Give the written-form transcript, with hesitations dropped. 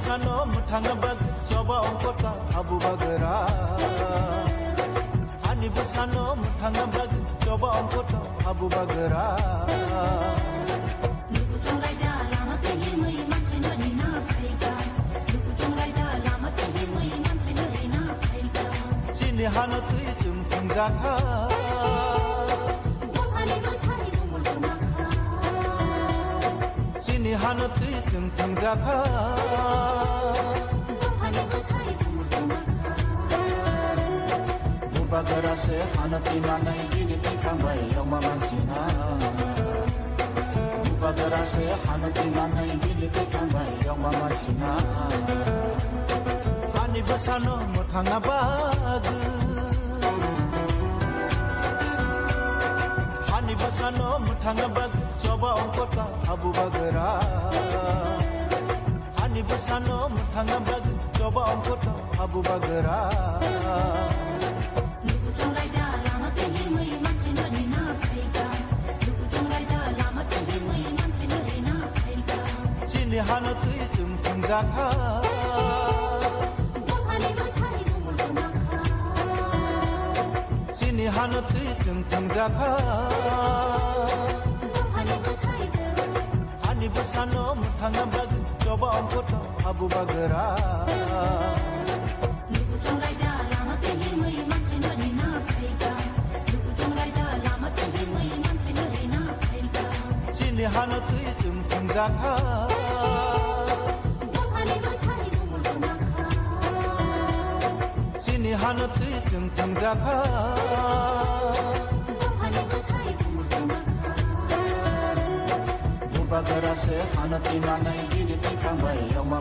besano mutanga bag coba ongkota abu bagera hani besano mutanga bag coba ongkota abu bagera lugu chongai da lama te hi mai man thai na ni na khai ka lugu chongai da lama te hi mai man thai na ni na khai ka sini hano tui chung thung ja kha hani ma thai mu mul ma kha sini hano tui chung thung ja kha bagara se hanati manai gidi pikambai yoma mansina bagara se hanati manai gidi pikambai yoma mansina hani besano muthanga bag hani besano muthanga bag coba ongkota abu bagara hani besano muthanga bag coba ongkota abu bagara sini hano tui chung thung ja kha sini hano tui chung thung ja kha hani besano muthanga bag coba ongkota abu bagera lugu chongai da lama te hi mai man thai na ni na khai ka lugu chongai da lama te hi mai man thai na ni na khai ka sini hano tui chung thung ja kha sini hano tui chung thung ja kha bagara se hanati manai gidi pikambai yoma